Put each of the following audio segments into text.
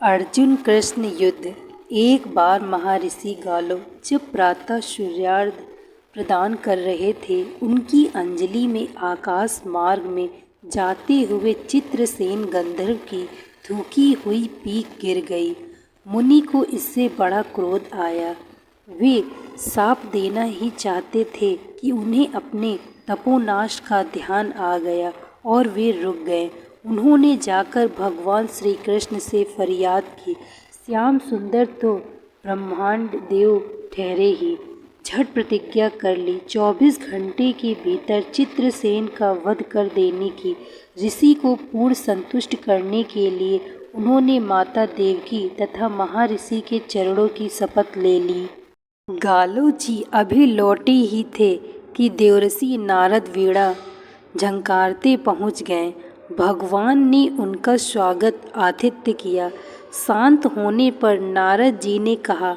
अर्जुन कृष्ण युद्ध। एक बार महर्षि गालो जब प्रातः सूर्यार्घ्य प्रदान कर रहे थे, उनकी अंजलि में आकाश मार्ग में जाते हुए चित्रसेन गंधर्व की थूकी हुई पीक गिर गई। मुनि को इससे बड़ा क्रोध आया। वे शाप देना ही चाहते थे कि उन्हें अपने तपोनाश का ध्यान आ गया और वे रुक गए। उन्होंने जाकर भगवान श्री कृष्ण से फरियाद की, श्याम सुंदर तो ब्रह्मांड देव ठहरे ही। झट प्रतिज्ञा कर ली। 24 घंटे के भीतर चित्रसेन का वध कर देने की। ऋषि को पूर्ण संतुष्ट करने के लिए उन्होंने माता देवकी तथा महर्षि के चरणों की शपथ ले ली। गालो जी अभी लौटे ही थे कि देवर्षि नारद वीणा झंकारते पहुंच गए। भगवान ने उनका स्वागत आतिथ्य किया। शांत होने पर नारद जी ने कहा,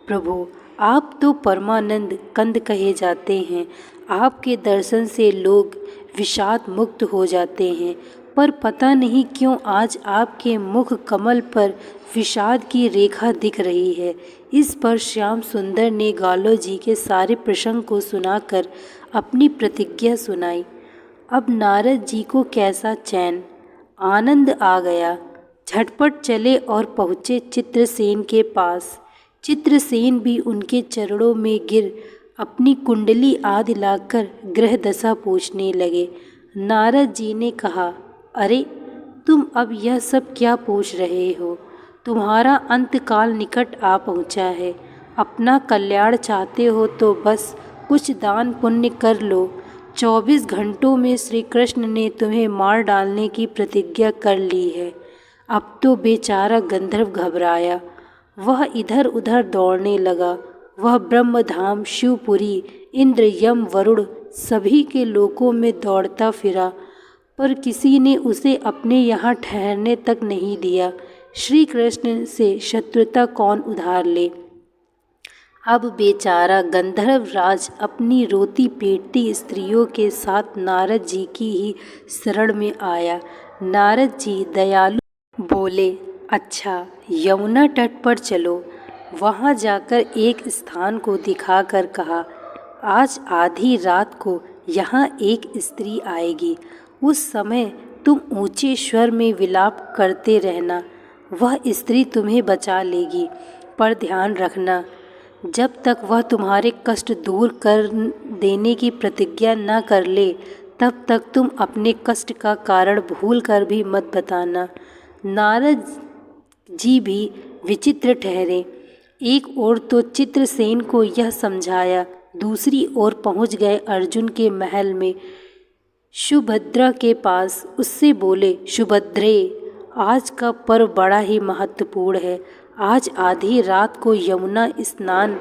प्रभु आप तो परमानंद कंद कहे जाते हैं। आपके दर्शन से लोग विषाद मुक्त हो जाते हैं, पर पता नहीं क्यों आज आपके मुख कमल पर विषाद की रेखा दिख रही है। इस पर श्याम सुंदर ने गालो जी के सारे प्रसंग को सुनाकर अपनी प्रतिज्ञा सुनाई। अब नारद जी को कैसा चैन आनंद आ गया। झटपट चले और पहुँचे चित्रसेन के पास। चित्रसेन भी उनके चरणों में गिर अपनी कुंडली आदि लाकर ग्रह दशा पूछने लगे। नारद जी ने कहा, अरे तुम अब यह सब क्या पूछ रहे हो? तुम्हारा अंतकाल निकट आ पहुँचा है। अपना कल्याण चाहते हो तो बस कुछ दान पुण्य कर लो। 24 घंटों में श्री कृष्ण ने तुम्हें मार डालने की प्रतिज्ञा कर ली है। अब तो बेचारा गंधर्व घबराया। वह इधर उधर दौड़ने लगा। वह ब्रह्मधाम, शिवपुरी, इंद्र, यम, वरुण सभी के लोकों में दौड़ता फिरा, पर किसी ने उसे अपने यहाँ ठहरने तक नहीं दिया। श्री कृष्ण से शत्रुता कौन उधार ले। अब बेचारा गंधर्व राज अपनी रोती पीटती स्त्रियों के साथ नारद जी की ही शरण में आया। नारद जी दयालु बोले, अच्छा यमुना तट पर चलो। वहाँ जाकर एक स्थान को दिखाकर कहा, आज आधी रात को यहाँ एक स्त्री आएगी। उस समय तुम ऊंचे स्वर में विलाप करते रहना। वह स्त्री तुम्हें बचा लेगी, पर ध्यान रखना जब तक वह तुम्हारे कष्ट दूर कर देने की प्रतिज्ञा न कर ले, तब तक तुम अपने कष्ट का कारण भूल कर भी मत बताना। नारद जी भी विचित्र ठहरे। एक ओर तो चित्रसेन को यह समझाया, दूसरी ओर पहुंच गए अर्जुन के महल में सुभद्रा के पास। उससे बोले, सुभद्रे आज का पर्व बड़ा ही महत्वपूर्ण है। आज आधी रात को यमुना स्नान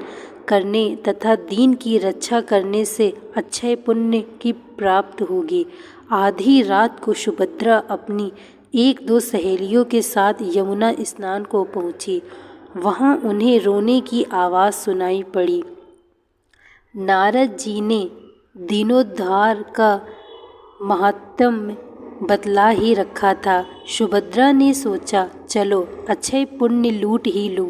करने तथा दीन की रक्षा करने से अक्षय पुण्य की प्राप्त होगी। आधी रात को सुभद्रा अपनी 1-2 सहेलियों के साथ यमुना स्नान को पहुंची। वहां उन्हें रोने की आवाज़ सुनाई पड़ी। नारद जी ने दीनोद्धार का महात्म्य बतला ही रखा था। सुभद्रा ने सोचा, चलो अक्षय पुण्य लूट ही लूं।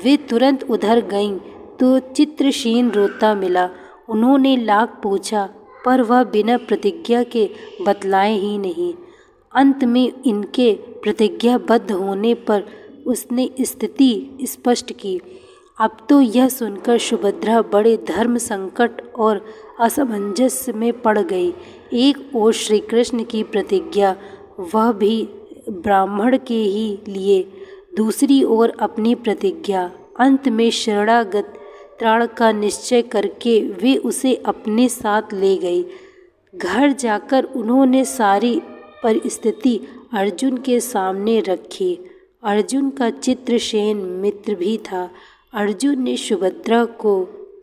वे तुरंत उधर गईं तो चित्रसेन रोता मिला। उन्होंने लाख पूछा, पर वह बिना प्रतिज्ञा के बतलाए ही नहीं। अंत में इनके प्रतिज्ञाबद्ध होने पर उसने स्थिति स्पष्ट की। अब तो यह सुनकर सुभद्रा बड़े धर्म संकट और असमंजस में पड़ गई। एक ओर श्री कृष्ण की प्रतिज्ञा, वह भी ब्राह्मण के ही लिए, दूसरी ओर अपनी प्रतिज्ञा। अंत में शरणागत त्राण का निश्चय करके वे उसे अपने साथ ले गई। घर जाकर उन्होंने सारी परिस्थिति अर्जुन के सामने रखी। अर्जुन का चित्रसेन मित्र भी था। अर्जुन ने सुभद्रा को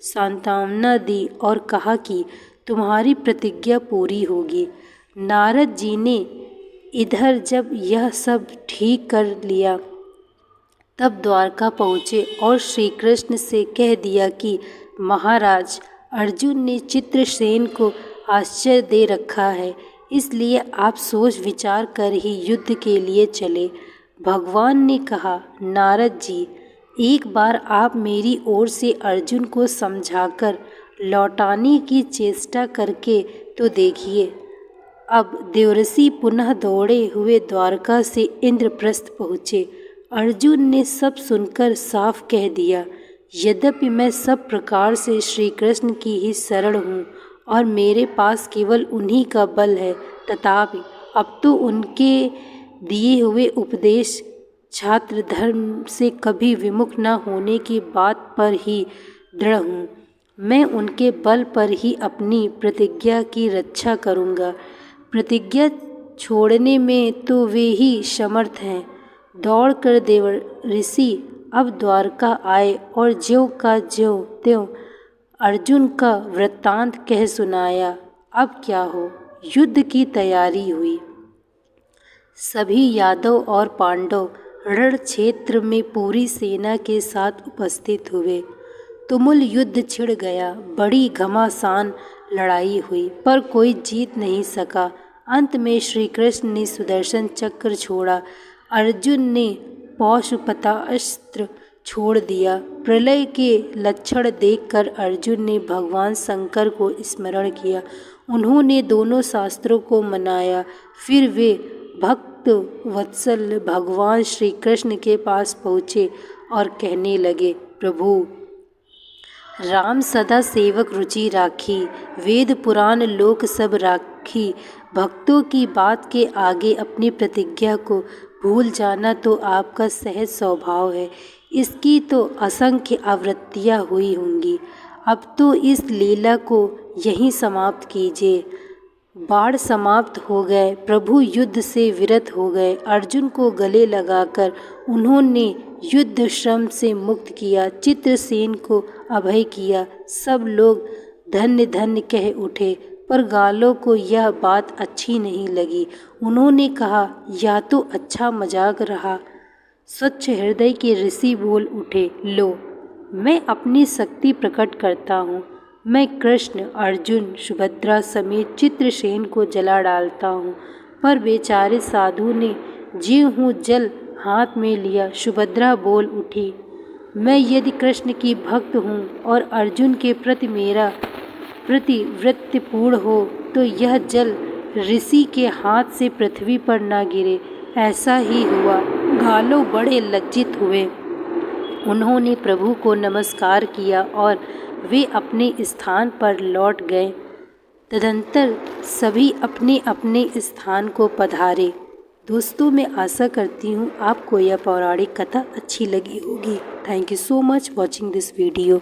सांत्वना दी और कहा कि तुम्हारी प्रतिज्ञा पूरी होगी। नारद जी ने इधर जब यह सब ठीक कर लिया, तब द्वारका पहुँचे और श्री कृष्ण से कह दिया कि महाराज, अर्जुन ने चित्रसेन को आश्चर्य दे रखा है, इसलिए आप सोच विचार कर ही युद्ध के लिए चले। भगवान ने कहा, नारद जी, एक बार आप मेरी ओर से अर्जुन को समझाकर लौटाने की चेष्टा करके तो देखिए। अब देवर्षि पुनः दौड़े हुए द्वारका से इंद्रप्रस्थ पहुँचे। अर्जुन ने सब सुनकर साफ कह दिया, यद्यपि मैं सब प्रकार से श्री कृष्ण की ही शरण हूँ और मेरे पास केवल उन्हीं का बल है, तथापि अब तो उनके दिए हुए उपदेश छात्र धर्म से कभी विमुख न होने की बात पर ही दृढ़ हूँ। मैं उनके बल पर ही अपनी प्रतिज्ञा की रक्षा करूँगा। प्रतिज्ञा छोड़ने में तो वे ही समर्थ हैं। दौड़कर देवर्षि अब द्वारका आए और ज्यों का ज्यों त्यों अर्जुन का वृत्तांत कह सुनाया। अब क्या हो, युद्ध की तैयारी हुई। सभी यादव और पांडव रण क्षेत्र में पूरी सेना के साथ उपस्थित हुए। तुमुल युद्ध छिड़ गया। बड़ी घमासान लड़ाई हुई, पर कोई जीत नहीं सका। अंत में श्री कृष्ण ने सुदर्शन चक्र छोड़ा, अर्जुन ने पाशुपतास्त्र छोड़ दिया। प्रलय के लक्षण देखकर अर्जुन ने भगवान शंकर को स्मरण किया। उन्होंने दोनों शास्त्रों को मनाया। फिर वे भक्त वत्सल भगवान श्री कृष्ण के पास पहुँचे और कहने लगे, प्रभु, राम सदा सेवक रुचि राखी, वेद पुराण लोक सब राखी। भक्तों की बात के आगे अपनी प्रतिज्ञा को भूल जाना तो आपका सहज स्वभाव है। इसकी तो असंख्य आवृत्तियाँ हुई होंगी। अब तो इस लीला को यहीं समाप्त कीजिए। बाण समाप्त हो गए। प्रभु युद्ध से विरत हो गए। अर्जुन को गले लगाकर उन्होंने युद्ध श्रम से मुक्त किया। चित्रसेन को अभय किया। सब लोग धन्य धन्य कह उठे, पर गालों को यह बात अच्छी नहीं लगी। उन्होंने कहा, यह तो अच्छा मजाक रहा। स्वच्छ हृदय के ऋषि बोल उठे, लो, मैं अपनी शक्ति प्रकट करता हूँ। मैं कृष्ण, अर्जुन, सुभद्रा समेत चित्रसेन को जला डालता हूँ। पर बेचारे साधु ने जीव हूँ जल हाथ में लिया। सुभद्रा बोल उठी, मैं यदि कृष्ण की भक्त हूँ और अर्जुन के प्रति मेरा प्रतिवृत्ति पूर्ण हो तो यह जल ऋषि के हाथ से पृथ्वी पर न गिरे। ऐसा ही हुआ। गालों बड़े लज्जित हुए। उन्होंने प्रभु को नमस्कार किया और वे अपने स्थान पर लौट गए। तदंतर सभी अपने अपने स्थान को पधारे। दोस्तों, मैं आशा करती हूँ आपको यह पौराणिक कथा अच्छी लगी होगी। Thank you so much watching this video.